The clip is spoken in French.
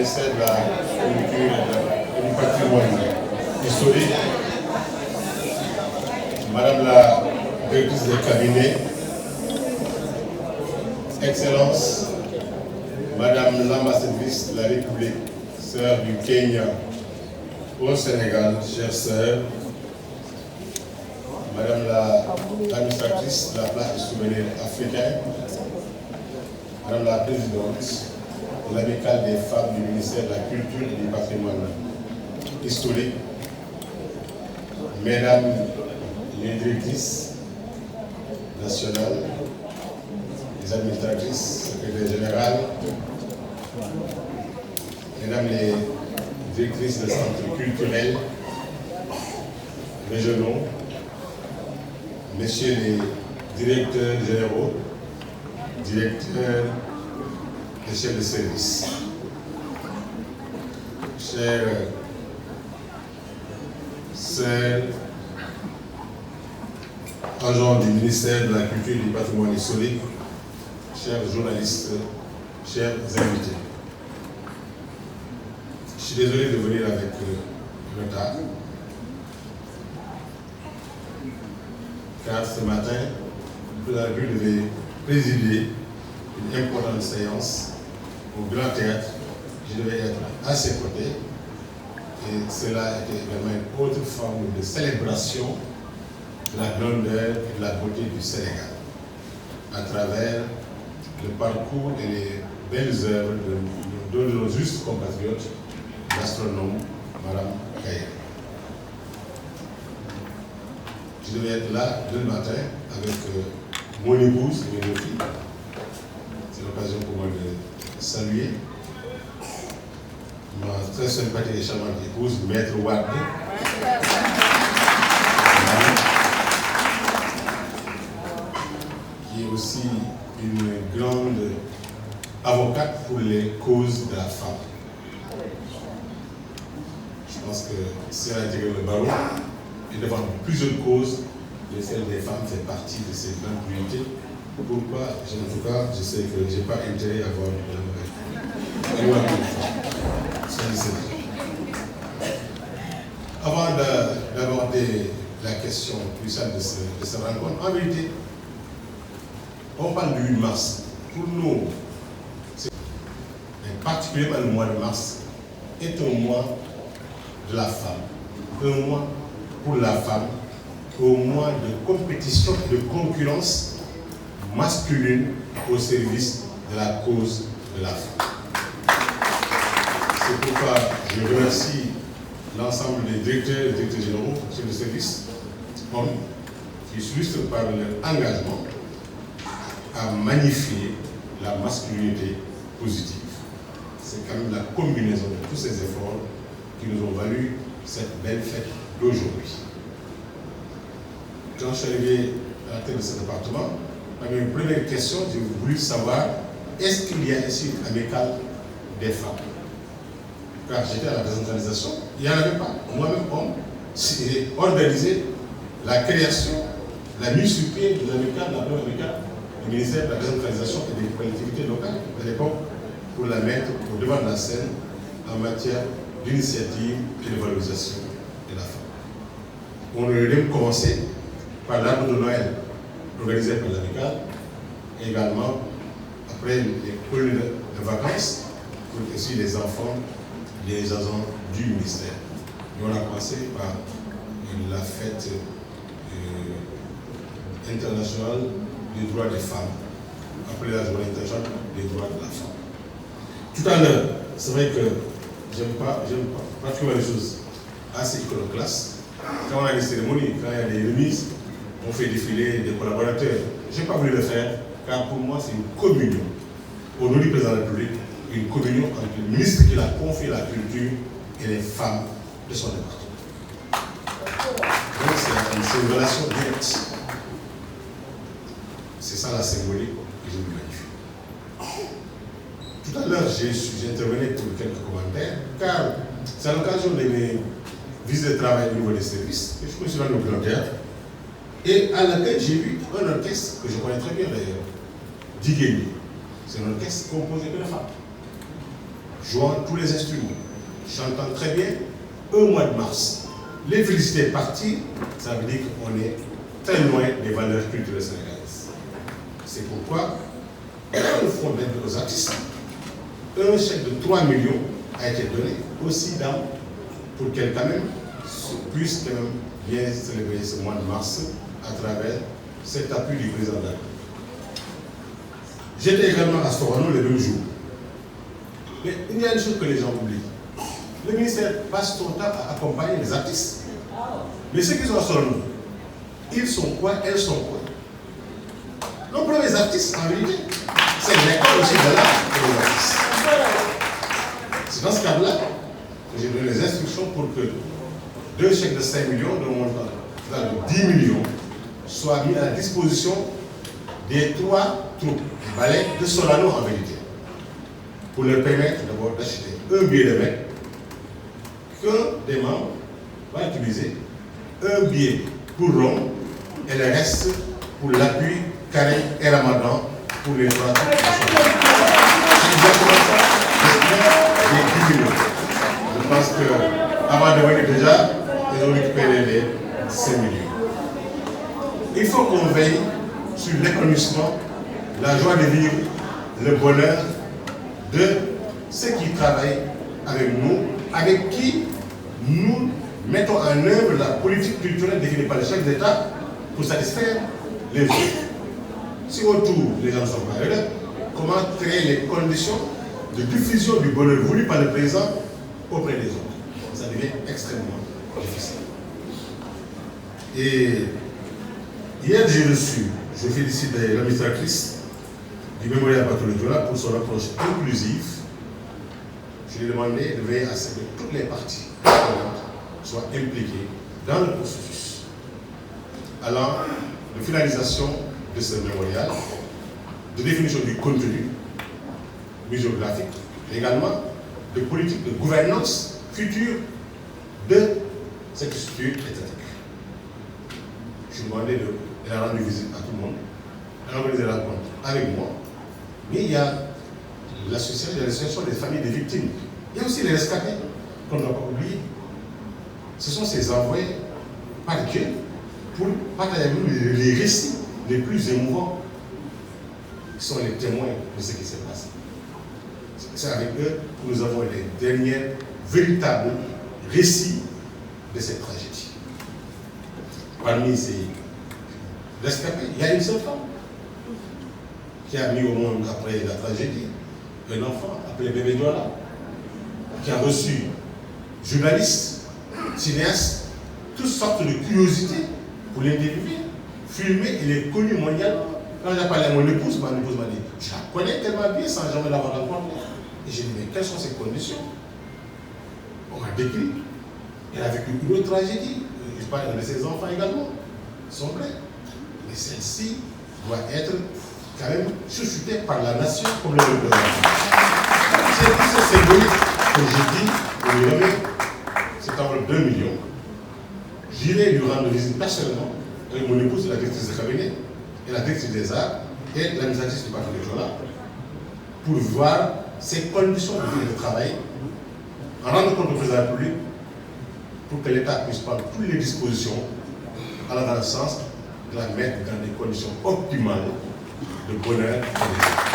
ministère de la Culture et du Patrimoine historique, Madame la directrice de cabinet, Excellence, Madame l'ambassadrice de la République, sœur du Kenya au Sénégal, chère sœur, Madame l'administratrice de la place du souvenir africain, Madame la présidente de l'amicale des femmes du ministère de la Culture et du Patrimoine historique, Mesdames les directrices nationales, les administratrices, secrétaires générales, Mesdames les directrices de centres culturels régionaux, Messieurs les directeurs généraux, directeurs et chefs de service, chers sœurs, agents du ministère de la Culture et du Patrimoine historique, chers journalistes, chers invités. Je suis désolé de venir avec retard, car ce matin, le président de la République devait présider une importante séance au Grand Théâtre. Je devais être à ses côtés et cela était également une autre forme de célébration de la grandeur et de la beauté du Sénégal à travers le parcours et les belles œuvres de nos justes compatriotes, l'astronome Madame Kaye. Je devais être là le matin avec mon épouse et mes deux filles. C'est l'occasion pour moi de saluer ma très sympathique et charmante épouse, Maître Wade, qui est aussi une grande avocate pour les causes de la femme. Je pense que si elle a intégré le barreau et devant plusieurs causes, et celle des femmes fait partie de ces grandes priorités. Pourquoi, en tout cas, je sais que je n'ai pas intérêt à avoir une Avant d'aborder la question puissante de cette rencontre, en vérité, on parle du 8 mars. Pour nous, particulièrement le mois de mars, est un mois de la femme, un mois pour la femme, un mois de compétition et de concurrence masculine au service de la cause de la femme. C'est pourquoi je remercie l'ensemble des directeurs et directeurs généraux sur le service, hommes, qui s'illustrent par leur engagement à magnifier la masculinité positive. C'est quand même la combinaison de tous ces efforts qui nous ont valu cette belle fête d'aujourd'hui. Quand je suis arrivé à la tête de ce département, ma première question, j'ai voulu savoir est-ce qu'il y a ici une amicale des femmes? Car j'étais à la décentralisation, il n'y en avait pas. Moi-même, homme, j'ai organisé la création, la mise sur pied de l'amicale, la première amicale du ministère de la décentralisation et des collectivités locales à l'époque, pour la mettre au devant de la scène en matière d'initiative et de valorisation de la femme. On aurait même commencé par l'arbre de Noël organisé par l'amicale, et également après les colonies de vacances pour aussi les enfants des agents du ministère. Et on a commencé par la fête internationale des droits des femmes, après la journée internationale des droits de la femme. Tout à l'heure, c'est vrai que j'aime pas particulièrement les choses assez iconoclastes. Quand on a des cérémonies, quand il y a des remises, on fait défiler des collaborateurs. Je n'ai pas voulu le faire, car pour moi, c'est une communion. Au nom du président de la République, une communion entre le ministre qui a confié la culture et les femmes de son département. Donc c'est une relation directe. C'est ça la symbolique que je vous magnifie. Tout à l'heure, j'ai intervenu pour quelques commentaires, car c'est à l'occasion de mes visites de travail au niveau des services que je me suis rendu au Grand Théâtre, et à laquelle j'ai vu un orchestre que je connais très bien d'ailleurs, Digeni. C'est un orchestre composé de femmes. jouant tous les instruments, chantant très bien, un mois de mars. Les féliciter partis, ça veut dire qu'on est très loin des valeurs culturelles sénégalaises. C'est pourquoi, le fonds d'aide aux artistes, un chèque de 3 millions a été donné aussi pour qu'elle quand même puisse quand même bien célébrer ce mois de mars à travers cet appui du président de la République. J'étais également à Sorano le même jour. Mais il y a une chose que les gens oublient. Le ministère passe son temps à accompagner les artistes. Mais ceux qui sont à Sorano, ils sont quoi? Elles sont quoi? Nos premiers artistes, en réalité, c'est l'école aussi de l'art pour les artistes. C'est dans ce cadre-là que j'ai donné les instructions pour que 2 chèques de 5 millions, de montant de 10 millions, soient mis à la disposition des 3 troupes du ballet de Sorano en vérité, pour leur permettre d'abord d'acheter un billet de mec que des membres vont utiliser, un billet pour Rome et le reste pour l'appui Karim et Ramadan pour les 3 troupes. C'est exactement ça, les 10 millions. Je pense qu'avant de venir déjà, ils ont récupéré les 5 millions. Il faut qu'on veille sur l'épanouissement, la joie de vivre, le bonheur de ceux qui travaillent avec nous, avec qui nous mettons en œuvre la politique culturelle définie par les chefs d'État pour satisfaire les autres. Si autour les gens ne sont pas heureux, comment créer les conditions de diffusion du bonheur voulu par le président auprès des autres? Ça devient extrêmement difficile. Et hier, j'ai reçu, je félicite l'administratrice du mémorial Bartholomé Diola pour son approche inclusive. Je lui ai demandé de veiller à ce que toutes les parties soient impliquées dans le processus allant de finalisation de ce mémorial, de définition du contenu muséographique, mais également de politique de gouvernance future de cette structure étatique. Je lui ai demandé de la rendre visite à tout le monde, d'organiser la rencontre avec moi, mais il y a l'association des familles des victimes. Il y a aussi les rescapés qu'on ne doit pas oublier. Ce sont ces envoyés par Dieu pour partager avec nous les récits les plus émouvants qui sont les témoins de ce qui s'est passé. C'est avec eux que nous avons les derniers véritables récits de cette tragédie. Parmi ces rescapés, il y a une seule femme qui a mis au monde après la tragédie un enfant appelé Bébé Diola, qui a reçu journalistes, cinéastes, toutes sortes de curiosités pour l'interviewer, filmer, il est connu mondialement. Quand j'ai parlé à mon épouse m'a dit, je la connais tellement bien sans jamais l'avoir rencontrée. Et j'ai dit, mais quelles sont ces conditions? On m'a décrit. Elle a vécu une autre tragédie. Je parle de ses enfants également. Ils sont vrais. Mais celle-ci doit être quand même chouchoutée par la nation comme le représentant. C'est tout ce symbolique que j'ai dit, on lui remet cet enveloppe 2 millions. J'irai lui rendre visite personnellement avec mon épouse, la directrice de cabinet, et la directrice des arts, et l'administratrice du Bartholomé Diola, pour voir ces conditions de vie et de travail, en rendre compte au président de la République, pour que l'État puisse prendre toutes les dispositions allant dans le sens de la mettre dans des conditions optimales de bonheur et de vie.